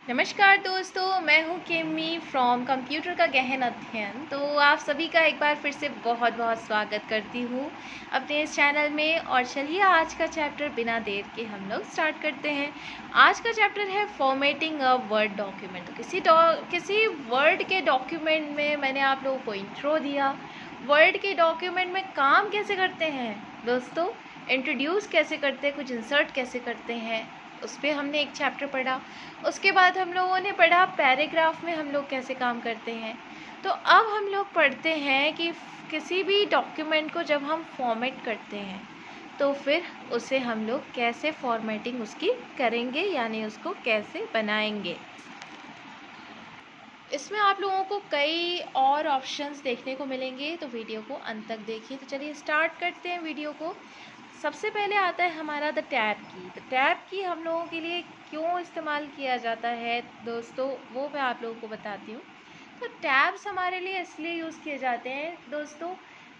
नमस्कार दोस्तों, मैं हूँ किमी फ्रॉम कंप्यूटर का गहन अध्ययन। तो आप सभी का एक बार फिर से बहुत बहुत स्वागत करती हूँ अपने इस चैनल में। और चलिए आज का चैप्टर बिना देर के हम लोग स्टार्ट करते हैं। आज का चैप्टर है फॉर्मेटिंग अ वर्ड डॉक्यूमेंट। किसी वर्ड के डॉक्यूमेंट में मैंने आप लोगों को इंट्रो दिया। वर्ड के डॉक्यूमेंट में काम कैसे करते हैं दोस्तों, इंट्रोड्यूस कैसे करते हैं, कुछ इंसर्ट कैसे करते हैं, उस पर हमने एक चैप्टर पढ़ा। उसके बाद हम लोगों ने पढ़ा पैराग्राफ में हम लोग कैसे काम करते हैं। तो अब हम लोग पढ़ते हैं कि किसी भी डॉक्यूमेंट को जब हम फॉर्मेट करते हैं तो फिर उसे हम लोग कैसे फॉर्मेटिंग उसकी करेंगे, यानी उसको कैसे बनाएंगे। इसमें आप लोगों को कई और ऑप्शंस देखने को मिलेंगे, तो वीडियो को अंत तक देखिए। तो चलिए स्टार्ट करते हैं वीडियो को। सबसे पहले आता है हमारा द टैब की। तो टैब की हम लोगों के लिए क्यों इस्तेमाल किया जाता है दोस्तों, वो मैं आप लोगों को बताती हूँ। तो टैब्स हमारे लिए इसलिए यूज़ किए जाते हैं दोस्तों।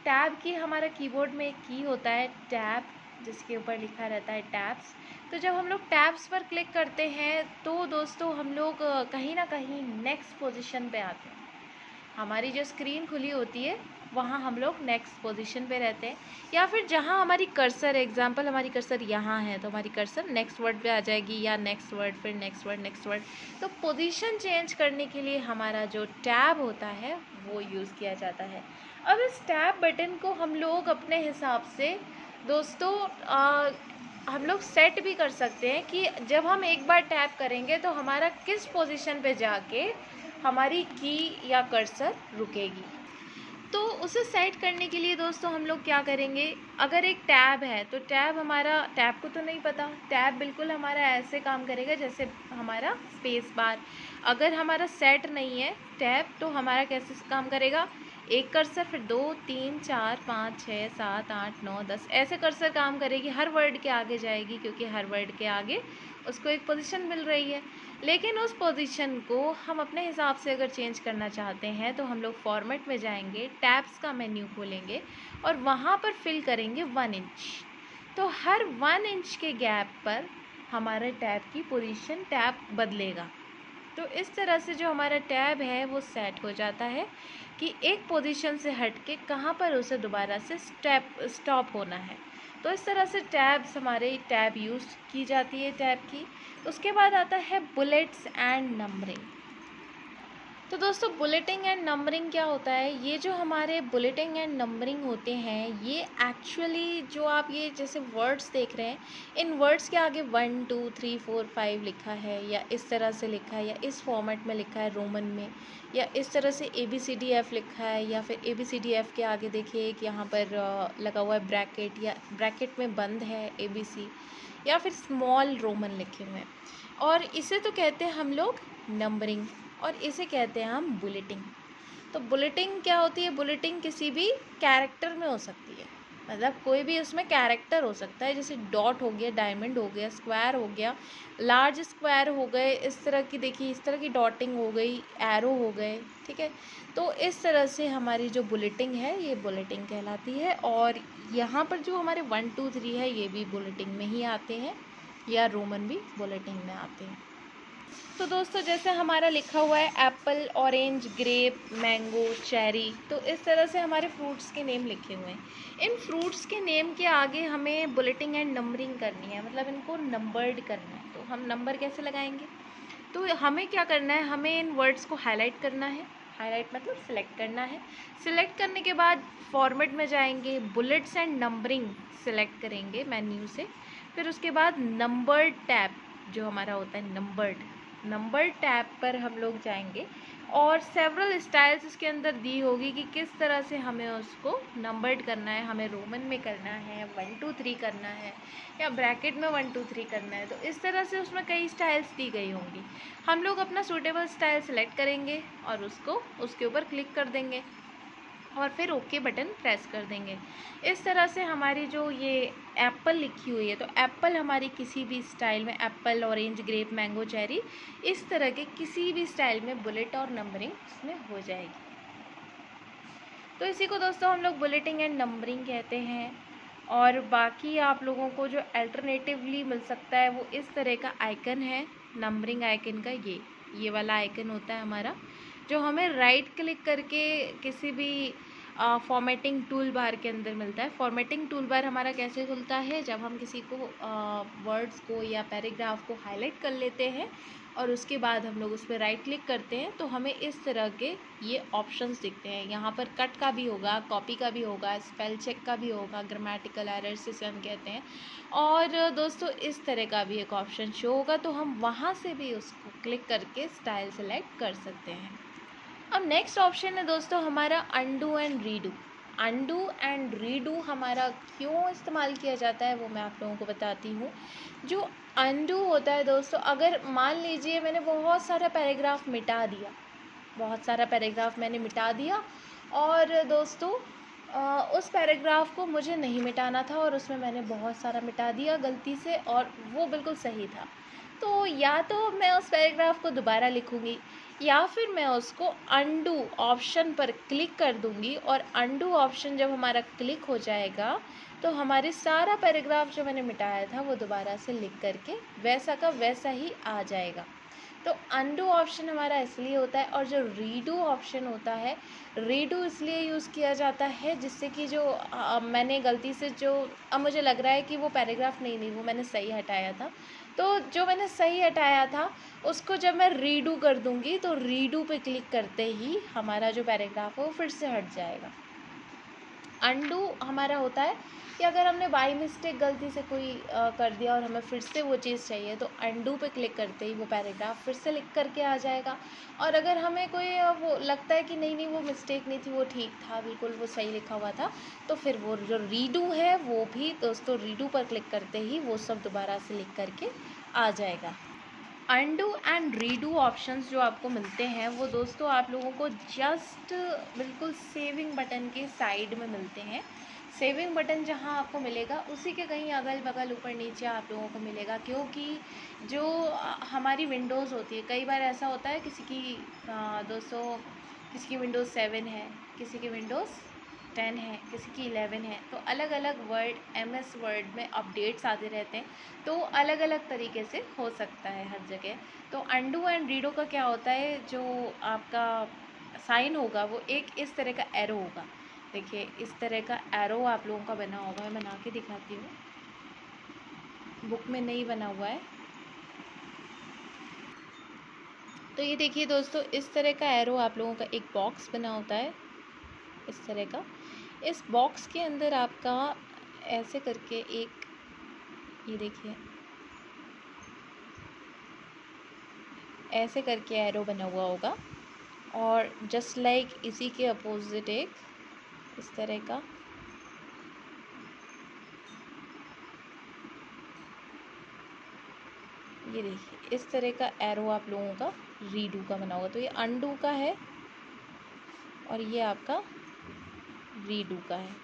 टैब की हमारा कीबोर्ड में एक की होता है टैब, जिसके ऊपर लिखा रहता है टैब्स। तो जब हम लोग टैब्स पर क्लिक करते हैं तो दोस्तों हम लोग कहीं ना कहीं नेक्स्ट पोजीशन पे आते हैं। हमारी जो स्क्रीन खुली होती है वहाँ हम लोग नेक्स्ट पोजीशन पे रहते हैं, या फिर जहाँ हमारी कर्सर, एग्जांपल हमारी कर्सर यहाँ है तो हमारी कर्सर नेक्स्ट वर्ड पे आ जाएगी, या नेक्स्ट वर्ड, फिर नेक्स्ट वर्ड, नेक्स्ट वर्ड। तो पोजीशन चेंज करने के लिए हमारा जो टैब होता है वो यूज़ किया जाता है। अब इस टैब बटन को हम लोग अपने हिसाब से दोस्तों हम लोग सेट भी कर सकते हैं कि जब हम एक बार टैप करेंगे तो हमारा किस पोजीशन पे जाके हमारी की या कर्सर रुकेगी। तो उसे सेट करने के लिए दोस्तों हम लोग क्या करेंगे, अगर एक टैब है तो टैब हमारा, टैब को तो नहीं पता, टैब बिल्कुल हमारा ऐसे काम करेगा जैसे हमारा स्पेस बार। अगर हमारा सेट नहीं है टैब तो हमारा कैसे काम करेगा, एक कर्सर, फिर 2 3 4 5 6 7 8 9 10 ऐसे कर्सर काम करेगी, हर वर्ड के आगे जाएगी क्योंकि हर वर्ड के आगे उसको एक पोजीशन मिल रही है। लेकिन उस पोजीशन को हम अपने हिसाब से अगर चेंज करना चाहते हैं तो हम लोग फॉर्मेट में जाएंगे, टैब्स का मेन्यू खोलेंगे और वहाँ पर फिल करेंगे 1 इंच। तो हर 1 इंच के गैप पर हमारे टैब की पोजीशन टैब बदलेगा। तो इस तरह से जो हमारा टैब है वो सेट हो जाता है कि एक पोजीशन से हट के कहाँ पर उसे दोबारा से स्टॉप होना है। तो इस तरह से टैब्स, हमारे टैब यूज़ की जाती है टैब की। उसके बाद आता है बुलेट्स एंड नंबरिंग। तो दोस्तों बुलेटिंग एंड नंबरिंग क्या होता है, ये जो हमारे बुलेटिंग एंड नंबरिंग होते हैं ये एक्चुअली जो आप ये जैसे वर्ड्स देख रहे हैं, इन वर्ड्स के आगे 1 2 3 4 5 लिखा है, या इस तरह से लिखा है, या इस फॉर्मेट में लिखा है रोमन में, या इस तरह से ABCDF लिखा है, या फिर ABCDF के आगे देखिए कि यहाँ पर लगा हुआ है ब्रैकेट, या ब्रैकेट में बंद है ABC, या फिर स्मॉल रोमन लिखे हुए हैं। और इसे तो कहते हैं हम लोग नंबरिंग, और इसे कहते हैं हम बुलेटिंग। तो बुलेटिंग क्या होती है, बुलेटिंग किसी भी कैरेक्टर में हो सकती है, मतलब कोई भी उसमें कैरेक्टर हो सकता है, जैसे डॉट हो गया, डायमंड हो गया, स्क्वायर हो गया, लार्ज स्क्वायर हो गए, इस तरह की देखिए, इस तरह की डॉटिंग हो गई, एरो हो गए, ठीक है। तो इस तरह से हमारी जो बुलेटिंग है ये बुलेटिंग कहलाती है। और यहाँ पर जो हमारे 1 2 3 है ये भी बुलेटिंग में ही आते हैं, या रोमन भी बुलेटिंग में आते हैं। तो दोस्तों जैसे हमारा लिखा हुआ है apple, orange, grape, mango, cherry, तो इस तरह से हमारे फ्रूट्स के नेम लिखे हुए हैं। इन फ्रूट्स के नेम के आगे हमें बुलेटिंग एंड नंबरिंग करनी है, मतलब इनको नंबर्ड करना है। तो हम नंबर कैसे लगाएंगे, तो हमें क्या करना है, हमें इन वर्ड्स को हाईलाइट करना है। हाईलाइट मतलब सिलेक्ट करना है। सिलेक्ट करने के बाद फॉर्मेट में जाएंगे, बुलेट्स एंड नंबरिंग सिलेक्ट करेंगे मेन्यू से। फिर उसके बाद नंबर्ड टैब जो हमारा होता है नंबर टैब पर हम लोग जाएंगे, और सेवरल स्टाइल्स इसके अंदर दी होगी कि किस तरह से हमें उसको नंबर्ड करना है, हमें रोमन में करना है, 1 2 3 करना है, या ब्रैकेट में 1 2 3 करना है। तो इस तरह से उसमें कई स्टाइल्स दी गई होंगी। हम लोग अपना सूटेबल स्टाइल सेलेक्ट करेंगे और उसको उसके ऊपर क्लिक कर देंगे और फिर ओके बटन प्रेस कर देंगे। इस तरह से हमारी जो ये एप्पल लिखी हुई है, तो एप्पल हमारी किसी भी स्टाइल में, apple, orange, grape, mango, cherry, इस तरह के किसी भी स्टाइल में बुलेट और नंबरिंग इसमें हो जाएगी। तो इसी को दोस्तों हम लोग बुलेटिंग एंड नंबरिंग कहते हैं। और बाकी आप लोगों को जो अल्टरनेटिवली मिल सकता है वो इस तरह का आइकन है, नंबरिंग आइकन का ये वाला आइकन होता है हमारा, जो हमें राइट क्लिक करके किसी भी फॉर्मेटिंग टूल बार के अंदर मिलता है। फॉर्मेटिंग टूल बार हमारा कैसे खुलता है, जब हम किसी को वर्ड्स को या पैराग्राफ को हाईलाइट कर लेते हैं और उसके बाद हम लोग उस पर राइट क्लिक करते हैं तो हमें इस तरह के ये ऑप्शंस दिखते हैं। यहाँ पर कट का भी होगा, कॉपी का भी होगा, स्पेल चेक का भी होगा, ग्रामेटिकल एरर्स जिसे हम कहते हैं, और दोस्तों इस तरह का भी एक ऑप्शन शो होगा, तो हम वहाँ से भी उसको क्लिक करके स्टाइल सेलेक्ट कर सकते हैं। अब नेक्स्ट ऑप्शन है दोस्तों हमारा undo and redo. Undo and redo हमारा क्यों इस्तेमाल किया जाता है वो मैं आप लोगों को बताती हूँ। जो अंडू होता है दोस्तों, अगर मान लीजिए मैंने बहुत सारा पैराग्राफ मिटा दिया, बहुत सारा पैराग्राफ मैंने मिटा दिया और दोस्तों उस पैराग्राफ को मुझे नहीं मिटाना था और उसमें मैंने बहुत सारा मिटा दिया गलती से और वो बिल्कुल सही था, तो या तो मैं उस पैराग्राफ को दोबारा लिखूँगी या फिर मैं उसको अंडू ऑप्शन पर क्लिक कर दूँगी, और अंडू ऑप्शन जब हमारा क्लिक हो जाएगा तो हमारे सारा पैराग्राफ जो मैंने मिटाया था वो दोबारा से लिख करके वैसा का वैसा ही आ जाएगा। तो अंडू ऑप्शन हमारा इसलिए होता है, और जो रीडू ऑप्शन होता है, रीडू इसलिए यूज़ किया जाता है जिससे कि जो मैंने गलती से जो अब मुझे लग रहा है कि वो पैराग्राफ नहीं वो मैंने सही हटाया था, तो जो मैंने सही हटाया था उसको जब मैं रीडू कर दूँगी तो रीडू पे क्लिक करते ही हमारा जो पैराग्राफ है वो फिर से हट जाएगा। अंडू हमारा होता है कि अगर हमने बाई मिस्टेक गलती से कोई कर दिया और हमें फिर से वो चीज़ चाहिए तो अंडू पे क्लिक करते ही वो पैराग्राफ फिर से लिख करके आ जाएगा। और अगर हमें कोई वो लगता है कि नहीं वो मिस्टेक नहीं थी, वो ठीक था, बिल्कुल वो सही लिखा हुआ था, तो फिर वो जो रीडू है वो भी दोस्तों रीडू पर क्लिक करते ही वो सब दोबारा से लिख करके आ जाएगा। अंडू एंड रीडू ऑप्शंस जो आपको मिलते हैं वो दोस्तों आप लोगों को जस्ट बिल्कुल सेविंग बटन के साइड में मिलते हैं। सेविंग बटन जहां आपको मिलेगा उसी के कहीं अगल बगल ऊपर नीचे आप लोगों को मिलेगा, क्योंकि जो हमारी विंडोज़ होती है, कई बार ऐसा होता है किसी की दोस्तों किसी की विंडोज़ 7 है, किसी की विंडोज़ 10 है, किसी की 11 है, तो अलग अलग वर्ड MS वर्ड में अपडेट्स आते रहते हैं, तो अलग अलग तरीके से हो सकता है हर जगह। तो अंडू एंड रीडो का क्या होता है, जो आपका साइन होगा वो एक इस तरह का एरो होगा। देखिए इस तरह का एरो आप लोगों का बना होगा, मैं बना के दिखाती हूँ, बुक में नहीं बना हुआ है। तो ये देखिए दोस्तों इस तरह का एरो आप लोगों का एक बॉक्स बना होता है, इस तरह का। इस बॉक्स के अंदर आपका ऐसे करके एक, ये देखिए ऐसे करके एरो बना हुआ होगा, और जस्ट लाइक इसी के अपोजिट एक इस तरह का ये देखिए इस तरह का एरो आप लोगों का रीडू का बना होगा। तो ये अंडू का है और ये आपका रीडू का है,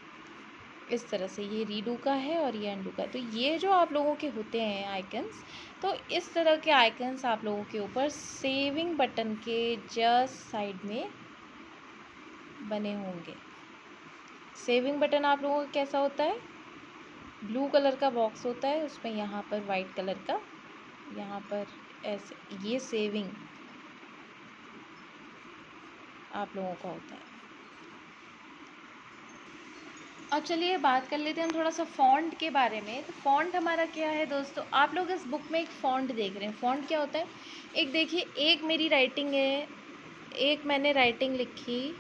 इस तरह से ये रीडू का है और ये अंडू का है। तो ये जो आप लोगों के होते हैं आइकन्स, तो इस तरह के आइकन्स आप लोगों के ऊपर सेविंग बटन के जस्ट साइड में बने होंगे। सेविंग बटन आप लोगों का कैसा होता है, ब्लू कलर का बॉक्स होता है, उसमें यहाँ पर वाइट कलर का यहाँ पर ऐसे ये सेविंग आप लोगों का होता है। अब चलिए बात कर लेते हैं हम थोड़ा सा फ़ॉन्ट के बारे में। तो फ़ॉन्ट हमारा क्या है दोस्तों, आप लोग इस बुक में एक फ़ॉन्ट देख रहे हैं। फ़ॉन्ट क्या होता है, एक देखिए, एक मेरी राइटिंग है, एक मैंने राइटिंग लिखी,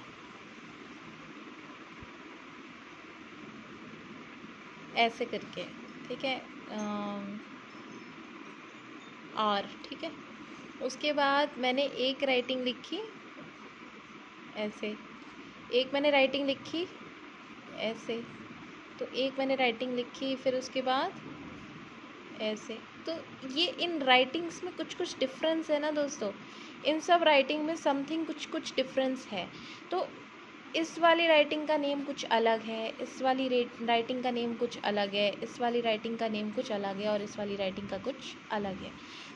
ऐसे करके, ठीक है, और ठीक है, उसके बाद मैंने एक राइटिंग लिखी ऐसे, एक मैंने राइटिंग लिखी ऐसे, तो एक मैंने राइटिंग लिखी, फिर उसके बाद ऐसे। तो ये इन राइटिंग्स में कुछ कुछ डिफरेंस है ना दोस्तों, इन सब राइटिंग में समथिंग कुछ कुछ डिफरेंस है। तो इस वाली राइटिंग का नेम कुछ अलग है, इस वाली राइटिंग का नेम कुछ अलग है, इस वाली राइटिंग का नेम कुछ अलग है, और इस वाली राइटिंग का कुछ अलग है।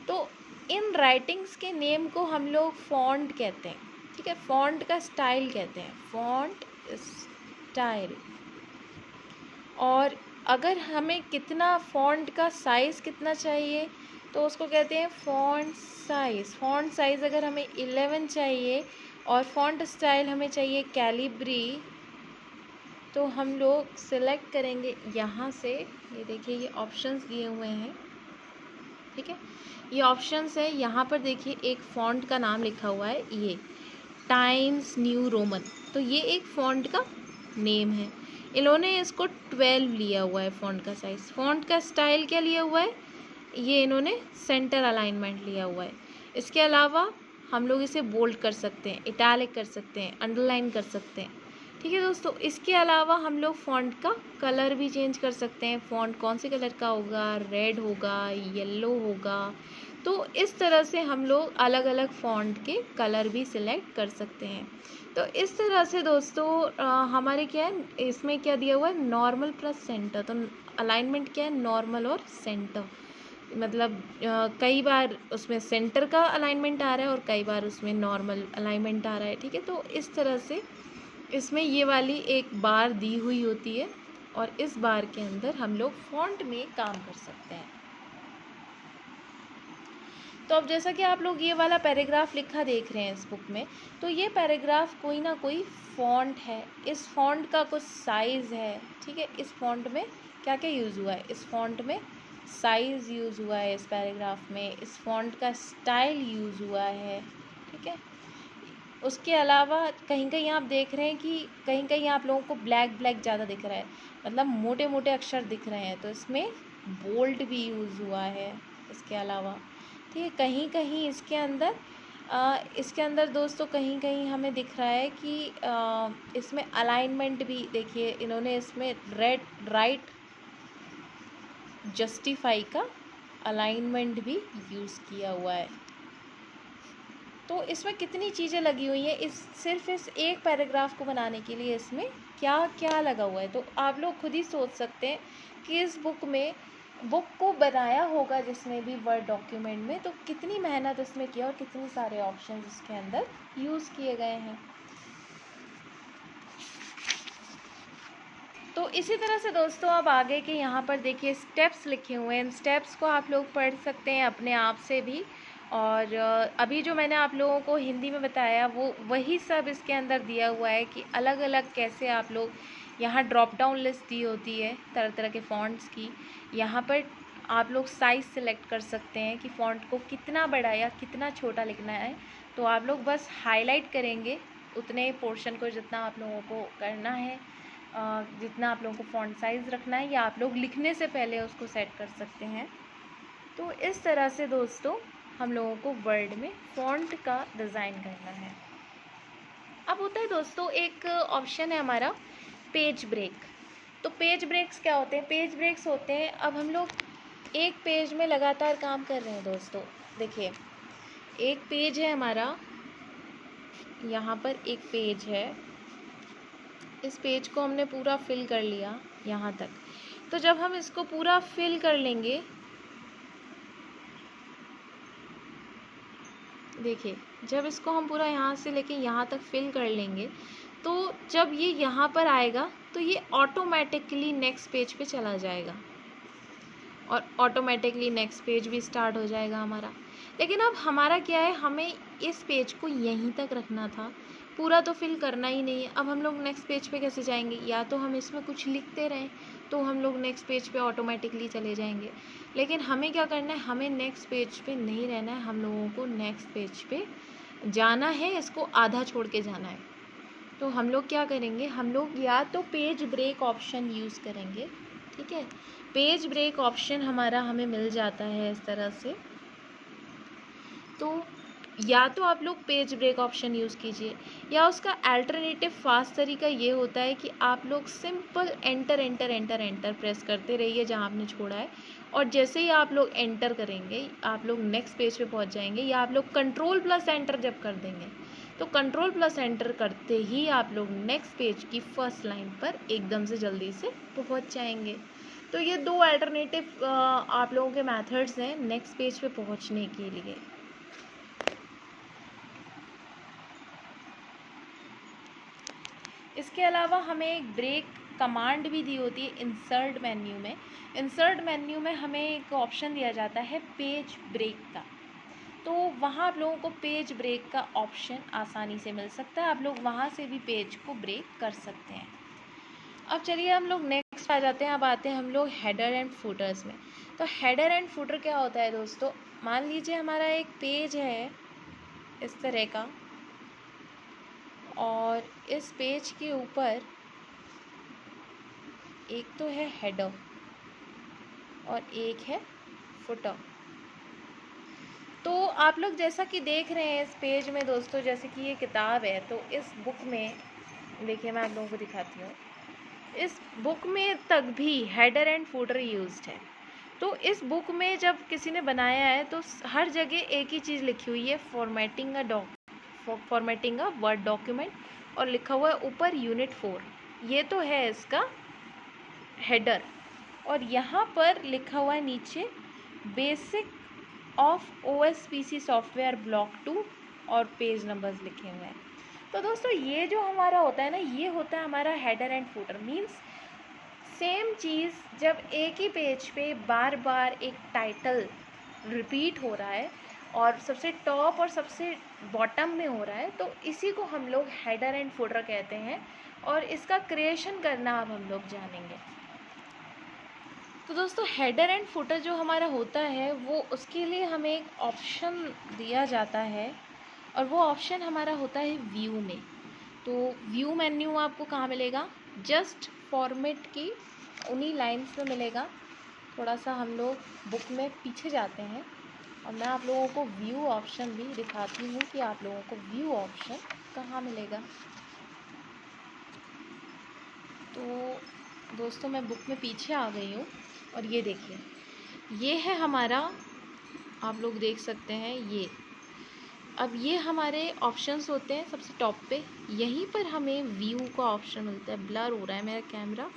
तो इन राइटिंग्स के नेम को हम लोग फ़ॉन्ट कहते हैं, ठीक है, फ़ॉन्ट का स्टाइल कहते हैं, फ़ॉन्ट स्टाइल। और अगर हमें कितना फ़ॉन्ट का साइज़ कितना चाहिए, तो उसको कहते हैं फ़ॉन्ट साइज़। फ़ॉन्ट साइज़ अगर हमें 11 चाहिए और फ़ॉन्ट स्टाइल हमें चाहिए कैलिब्री, तो हम लोग सिलेक्ट करेंगे यहाँ से। ये देखिए ये ऑप्शंस दिए हुए हैं, ठीक है, ये ऑप्शंस है। यहाँ पर देखिए एक फ़ॉन्ट का नाम लिखा हुआ है, ये टाइम्स न्यू रोमन, तो ये एक फ़ॉन्ट का नेम है। इन्होंने इसको 12 लिया हुआ है फ़ॉन्ट का साइज़। फ़ॉन्ट का स्टाइल क्या लिया हुआ है, ये इन्होंने सेंटर अलाइनमेंट लिया हुआ है। इसके अलावा हम लोग इसे बोल्ड कर सकते हैं, इटैलिक कर सकते हैं, अंडरलाइन कर सकते हैं, ठीक है दोस्तों। इसके अलावा हम लोग फ़ॉन्ट का कलर भी चेंज कर सकते हैं। फ़ॉन्ट कौन से कलर का होगा, रेड होगा, येलो होगा, तो इस तरह से हम लोग अलग अलग फ़ॉन्ट के कलर भी सिलेक्ट कर सकते हैं। तो इस तरह से दोस्तों हमारे क्या है, इसमें क्या दिया हुआ है, नॉर्मल प्लस सेंटर। तो अलाइनमेंट क्या है, नॉर्मल और सेंटर। मतलब कई बार उसमें सेंटर का अलाइनमेंट आ रहा है और कई बार उसमें नॉर्मल अलाइनमेंट आ रहा है, ठीक है। तो इस तरह से इसमें ये वाली एक बार दी हुई होती है और इस बार के अंदर हम लोग फ़ॉन्ट में काम कर सकते हैं। तो अब जैसा कि आप लोग ये वाला पैराग्राफ लिखा देख रहे हैं इस बुक में, तो ये पैराग्राफ कोई ना कोई फ़ॉन्ट है। इस फ़ॉन्ट का कुछ साइज़ है, ठीक है। इस फ़ॉन्ट में क्या क्या यूज़ हुआ है, इस फ़ॉन्ट में साइज़ यूज़ हुआ है, इस पैराग्राफ में इस फ़ॉन्ट का स्टाइल यूज़ हुआ है, ठीक है। उसके अलावा कहीं कहीं आप देख रहे हैं कि कहीं कहीं आप लोगों को ब्लैक ब्लैक ज़्यादा दिख रहा है, मतलब मोटे मोटे अक्षर दिख रहे हैं, तो इसमें बोल्ड भी यूज़ हुआ है। इसके अलावा ठीक है, कहीं कहीं इसके अंदर दोस्तों कहीं कहीं हमें दिख रहा है कि इसमें अलाइनमेंट भी देखिए, इन्होंने इसमें रेड राइट जस्टिफाई का अलाइनमेंट भी यूज़ किया हुआ है। तो इसमें कितनी चीज़ें लगी हुई हैं, इस सिर्फ इस एक पैराग्राफ को बनाने के लिए इसमें क्या क्या लगा हुआ है। तो आप लोग खुद ही सोच सकते हैं कि इस बुक को बनाया होगा जिसने भी वर्ड डॉक्यूमेंट में, तो कितनी मेहनत इसमें किया और कितने सारे ऑप्शंस इसके अंदर यूज़ किए गए हैं। तो इसी तरह से दोस्तों अब आगे के यहाँ पर देखिए स्टेप्स लिखे हुए हैं। इन स्टेप्स को आप लोग पढ़ सकते हैं अपने आप से भी। और अभी जो मैंने आप लोगों को हिंदी में बताया वो वही सब इसके अंदर दिया हुआ है कि अलग अलग कैसे आप लोग, यहाँ ड्रॉप डाउन लिस्ट दी होती है तरह तरह के फ़ॉन्ट्स की। यहाँ पर आप लोग साइज़ सेलेक्ट कर सकते हैं कि फ़ॉन्ट को कितना बड़ा या कितना छोटा लिखना है। तो आप लोग बस हाईलाइट करेंगे उतने पोर्शन को जितना आप लोगों को करना है, जितना आप लोगों को फ़ॉन्ट साइज़ रखना है, या आप लोग लिखने से पहले उसको सेट कर सकते हैं। तो इस तरह से दोस्तों हम लोगों को वर्ड में फ़ॉन्ट का डिज़ाइन करना है। अब होता है दोस्तों एक ऑप्शन है हमारा पेज ब्रेक। तो पेज ब्रेक्स क्या होते हैं, पेज ब्रेक्स होते हैं, अब हम लोग एक पेज में लगातार काम कर रहे हैं दोस्तों। देखिए एक पेज है हमारा, यहाँ पर एक पेज है, इस पेज को हमने पूरा फिल कर लिया यहाँ तक। तो जब हम इसको पूरा फिल कर लेंगे, देखिए जब इसको हम पूरा यहाँ से लेके यहाँ तक फिल कर लेंगे, तो जब ये यहाँ पर आएगा तो ये ऑटोमेटिकली नेक्स्ट पेज पे चला जाएगा और ऑटोमेटिकली नेक्स्ट पेज भी स्टार्ट हो जाएगा हमारा। लेकिन अब हमारा क्या है, हमें इस पेज को यहीं तक रखना था, पूरा तो फिल करना ही नहीं है। अब हम लोग नेक्स्ट पेज पे कैसे जाएंगे, या तो हम इसमें कुछ लिखते रहें तो हम लोग नेक्स्ट पेज पे ऑटोमेटिकली चले जाएंगे। लेकिन हमें क्या करना है, हमें नेक्स्ट पेज पे नहीं रहना है, हम लोगों को नेक्स्ट पेज पे जाना है, इसको आधा छोड़ के जाना है। तो हम लोग क्या करेंगे, हम लोग या तो पेज ब्रेक ऑप्शन यूज़ करेंगे, ठीक है। पेज ब्रेक ऑप्शन हमारा हमें मिल जाता है इस तरह से। तो या तो आप लोग पेज ब्रेक ऑप्शन यूज़ कीजिए, या उसका अल्टरनेटिव फास्ट तरीका ये होता है कि आप लोग simple enter enter enter enter press करते रहिए जहाँ आपने छोड़ा है, और जैसे ही आप लोग एंटर करेंगे आप लोग नेक्स्ट पेज पे पहुँच जाएंगे। या आप लोग कंट्रोल प्लस एंटर जब कर देंगे, तो कंट्रोल प्लस एंटर करते ही आप लोग नेक्स्ट पेज की फर्स्ट लाइन पर एकदम से जल्दी से पहुँच जाएंगे। तो ये दो अल्टरनेटिव आप लोगों के मेथड्स हैं नेक्स्ट पेज पे पहुँचने के लिए। इसके अलावा हमें एक ब्रेक कमांड भी दी होती है इंसर्ट मेन्यू में। इंसर्ट मेन्यू में हमें एक ऑप्शन दिया जाता है पेज ब्रेक का, तो वहाँ आप लोगों को पेज ब्रेक का ऑप्शन आसानी से मिल सकता है, आप लोग वहाँ से भी पेज को ब्रेक कर सकते हैं। अब चलिए हम लोग नेक्स्ट आ जाते हैं। अब आते हैं हम लोग हेडर एंड फुटर्स में। तो हेडर एंड फुटर क्या होता है दोस्तों, मान लीजिए हमारा एक पेज है इस तरह का, और इस पेज के ऊपर एक तो है हेडर और एक है फुटर। तो आप लोग जैसा कि देख रहे हैं इस पेज में दोस्तों, जैसे कि ये किताब है, तो इस बुक में देखिए मैं आप लोगों को दिखाती हूँ, इस बुक में तक भी हेडर एंड फुटर यूज्ड है। तो इस बुक में जब किसी ने बनाया है तो हर जगह एक ही चीज़ लिखी हुई है, फॉर्मेटिंग अ वर्ड डॉक्यूमेंट, और लिखा हुआ है ऊपर यूनिट 4। ये तो है इसका हेडर, और यहाँ पर लिखा हुआ है नीचे basic of OSPC software block 2 और पेज नंबर्स लिखे हुए हैं। तो दोस्तों ये जो हमारा होता है ना, ये होता है हमारा header and footer. Means same चीज़ जब एक ही पेज पे बार बार एक टाइटल रिपीट हो रहा है और सबसे टॉप और सबसे बॉटम में हो रहा है, तो इसी को हम लोग हेडर एंड फुटर कहते हैं, और इसका क्रिएशन करना अब हम लोग जानेंगे। तो दोस्तों हेडर एंड फुटर जो हमारा होता है वो, उसके लिए हमें एक ऑप्शन दिया जाता है, और वो ऑप्शन हमारा होता है व्यू में। तो व्यू मेन्यू आपको कहाँ मिलेगा, जस्ट फॉर्मेट की उन्हीं लाइंस में मिलेगा। थोड़ा सा हम लोग बुक में पीछे जाते हैं और मैं आप लोगों को व्यू ऑप्शन भी दिखाती हूँ कि आप लोगों को व्यू ऑप्शन कहाँ मिलेगा। तो दोस्तों मैं बुक में पीछे आ गई हूँ, और ये देखिए ये है हमारा, आप लोग देख सकते हैं ये। अब ये हमारे ऑप्शंस होते हैं सबसे टॉप पे, यहीं पर हमें व्यू का ऑप्शन मिलता है। ब्लर हो रहा है मेरा कैमरा,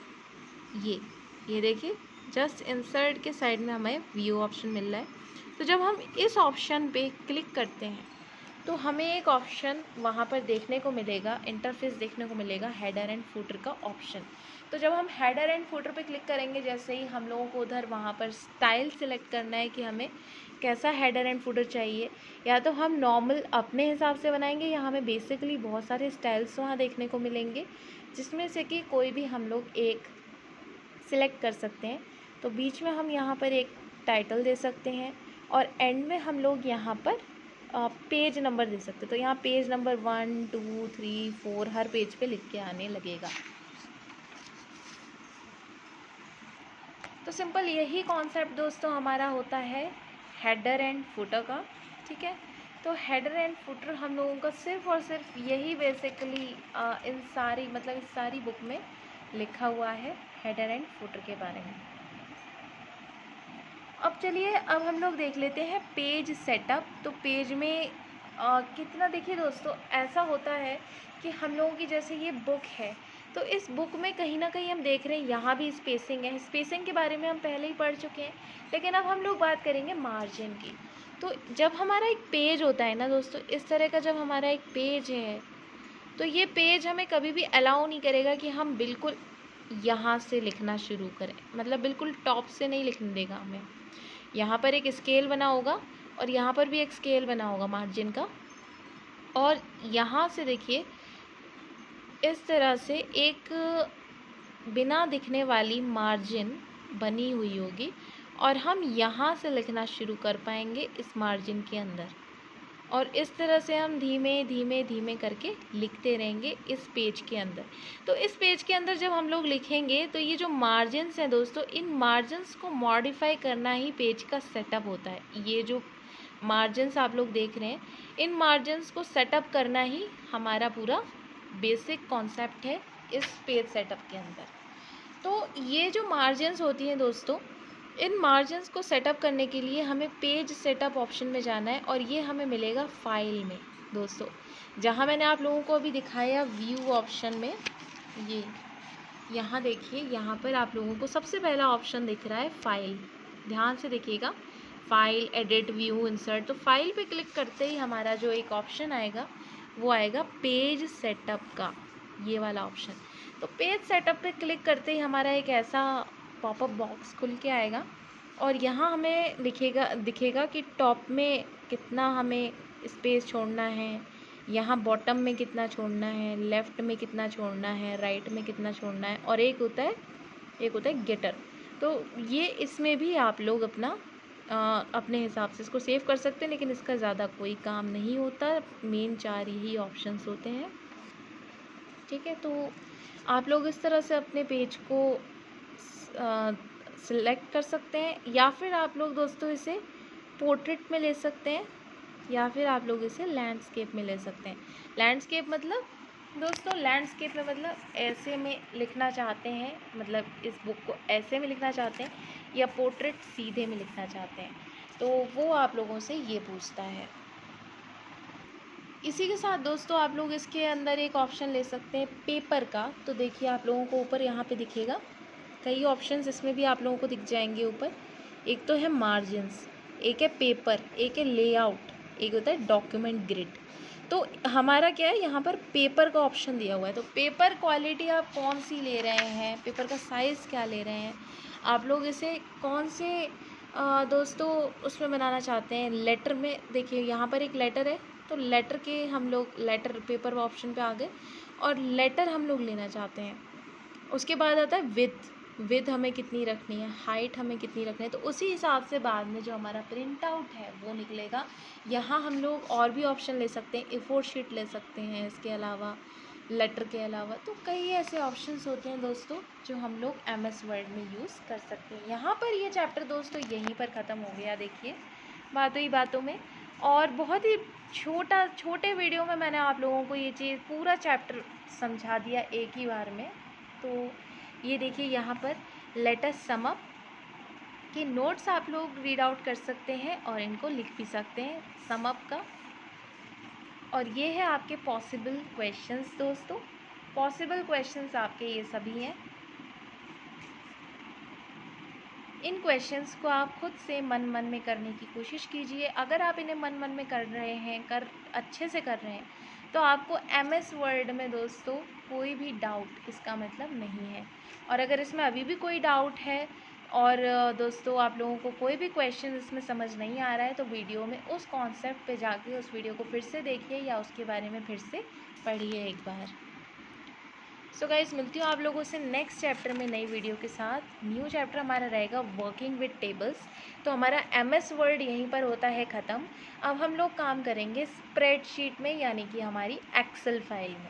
ये देखिए जस्ट इंसर्ट के साइड में हमें व्यू ऑप्शन मिल रहा है। तो जब हम इस ऑप्शन पे क्लिक करते हैं तो हमें एक ऑप्शन वहाँ पर देखने को मिलेगा, इंटरफेस देखने को मिलेगा हेडर एंड फुटर का ऑप्शन। तो जब हम हेडर एंड फुटर पे क्लिक करेंगे, जैसे ही हम लोगों को उधर वहाँ पर स्टाइल सिलेक्ट करना है कि हमें कैसा हेडर एंड फुटर चाहिए, या तो हम नॉर्मल अपने हिसाब से बनाएंगे, या हमें बेसिकली बहुत सारे स्टाइल्स वहाँ देखने को मिलेंगे, जिसमें से कि कोई भी हम लोग एक सिलेक्ट कर सकते हैं। तो बीच में हम यहाँ पर एक टाइटल दे सकते हैं, और एंड में हम लोग यहाँ पर पेज नंबर दे सकते हैं। तो यहाँ पेज नंबर 1 2 3 4 हर पेज पे लिख के आने लगेगा। तो सिंपल यही कॉन्सेप्ट दोस्तों हमारा होता है हेडर एंड फुटर का, ठीक है। तो हेडर एंड फुटर हम लोगों का सिर्फ और सिर्फ यही बेसिकली इन सारी बुक में लिखा हुआ है हेडर एंड फुटर के बारे में। अब चलिए अब हम लोग देख लेते हैं पेज सेटअप। तो पेज में कितना, देखिए दोस्तों ऐसा होता है कि हम लोगों की जैसे ये बुक है, तो इस बुक में कहीं ना कहीं हम देख रहे हैं यहाँ भी स्पेसिंग है। स्पेसिंग के बारे में हम पहले ही पढ़ चुके हैं, लेकिन अब हम लोग बात करेंगे मार्जिन की। तो जब हमारा एक पेज होता है ना दोस्तों, इस तरह का जब हमारा एक पेज है, तो ये पेज हमें कभी भी अलाउ नहीं करेगा कि हम बिल्कुल यहाँ से लिखना शुरू करें, मतलब बिल्कुल टॉप से नहीं लिखने देगा हमें। यहाँ पर एक स्केल बना होगा और यहाँ पर भी एक स्केल बना होगा मार्जिन का, और यहाँ से देखिए इस तरह से एक बिना दिखने वाली मार्जिन बनी हुई होगी, और हम यहाँ से लिखना शुरू कर पाएंगे इस मार्जिन के अंदर, और इस तरह से हम धीमे धीमे धीमे करके लिखते रहेंगे इस पेज के अंदर। तो इस पेज के अंदर जब हम लोग लिखेंगे तो ये जो मार्जिन्स हैं दोस्तों, इन मार्जिन्स को मॉडिफाई करना ही पेज का सेटअप होता है। ये जो मार्जिन्स आप लोग देख रहे हैं, इन मार्जिन्स को सेटअप करना ही हमारा पूरा बेसिक कॉन्सेप्ट है इस पेज सेटअप के अंदर। तो ये जो मार्जिन्स होती हैं दोस्तों, इन मार्जिन्स को सेटअप करने के लिए हमें पेज सेटअप ऑप्शन में जाना है, और ये हमें मिलेगा फाइल में दोस्तों, जहाँ मैंने आप लोगों को अभी दिखाया व्यू ऑप्शन में। ये यहाँ देखिए, यहाँ पर आप लोगों को सबसे पहला ऑप्शन दिख रहा है फाइल। ध्यान से देखिएगा, फाइल, एडिट, व्यू, इंसर्ट। तो फाइल पे क्लिक करते ही हमारा जो एक ऑप्शन आएगा वो आएगा पेज सेटअप का, ये वाला ऑप्शन। तो पेज सेटअप पे क्लिक करते ही हमारा एक ऐसा पॉपअप बॉक्स खुल के आएगा और यहाँ हमें दिखेगा कि टॉप में कितना हमें स्पेस छोड़ना है, यहाँ बॉटम में कितना छोड़ना है, लेफ़्ट में कितना छोड़ना है, राइट में कितना छोड़ना है, और एक होता है गेटर। तो ये इसमें भी आप लोग अपने हिसाब से इसको सेव कर सकते हैं, लेकिन इसका ज़्यादा कोई काम नहीं होता, मेन 4 ही ऑप्शंस होते हैं। ठीक है, तो आप लोग इस तरह से अपने पेज को सिलेक्ट कर सकते हैं, या फिर आप लोग दोस्तों इसे पोर्ट्रेट में ले सकते हैं, या फिर आप लोग इसे लैंडस्केप में ले सकते हैं। लैंडस्केप मतलब ऐसे में लिखना चाहते हैं, मतलब इस बुक को ऐसे में लिखना चाहते हैं, या पोर्ट्रेट सीधे में लिखना चाहते हैं, तो वो आप लोगों से ये पूछता है। इसी के साथ दोस्तों आप लोग इसके अंदर एक ऑप्शन ले सकते हैं पेपर का। तो देखिए आप लोगों को ऊपर यहाँ पे दिखेगा, कई ऑप्शंस इसमें भी आप लोगों को दिख जाएंगे ऊपर। एक तो है मार्जिन्स, एक है पेपर, एक है लेआउट, एक होता है डॉक्यूमेंट ग्रिड। तो हमारा क्या है, यहाँ पर पेपर का ऑप्शन दिया हुआ है। तो पेपर क्वालिटी आप कौन सी ले रहे हैं, पेपर का साइज़ क्या ले रहे हैं, आप लोग इसे कौन से दोस्तों उसमें बनाना चाहते हैं। लेटर में देखिए यहाँ पर एक लेटर है, तो लेटर के हम लोग लेटर पेपर ऑप्शन पे आ गए और लेटर हम लोग लेना चाहते हैं। उसके बाद आता है विथ हमें कितनी रखनी है, हाइट हमें कितनी रखनी है, तो उसी हिसाब से बाद में जो हमारा प्रिंट आउट है वो निकलेगा। यहाँ हम लोग और भी ऑप्शन ले सकते हैं, A4 शीट ले सकते हैं, इसके अलावा लेटर के अलावा तो कई ऐसे ऑप्शंस होते हैं दोस्तों जो हम लोग MS वर्ड में यूज़ कर सकते हैं। यहाँ पर ये चैप्टर दोस्तों यहीं पर ख़त्म हो गया। देखिए बातों ही बातों में, और बहुत ही छोटे वीडियो में मैंने आप लोगों को ये चीज़ पूरा चैप्टर समझा दिया एक ही बार में। तो ये देखिए यहाँ पर लेट अस सम अप के नोट्स आप लोग रीड आउट कर सकते हैं और इनको लिख भी सकते हैं सम अप का। और ये है आपके पॉसिबल क्वेश्चंस दोस्तों, पॉसिबल क्वेश्चंस आपके ये सभी हैं। इन क्वेश्चंस को आप खुद से मन में करने की कोशिश कीजिए। अगर आप इन्हें मन में कर रहे हैं, अच्छे से कर रहे हैं, तो आपको MS वर्ड में दोस्तों कोई भी डाउट इसका मतलब नहीं है। और अगर इसमें अभी भी कोई डाउट है और दोस्तों आप लोगों को कोई भी क्वेश्चन इसमें समझ नहीं आ रहा है, तो वीडियो में उस कॉन्सेप्ट पे जाके उस वीडियो को फिर से देखिए या उसके बारे में फिर से पढ़िए एक बार। सो गाइस, मिलती हूँ आप लोगों से नेक्स्ट चैप्टर में नई वीडियो के साथ। न्यू चैप्टर हमारा रहेगा वर्किंग विद टेबल्स। तो हमारा MS वर्ड यहीं पर होता है ख़त्म। अब हम लोग काम करेंगे स्प्रेडशीट में, यानी कि हमारी एक्सेल फाइल में।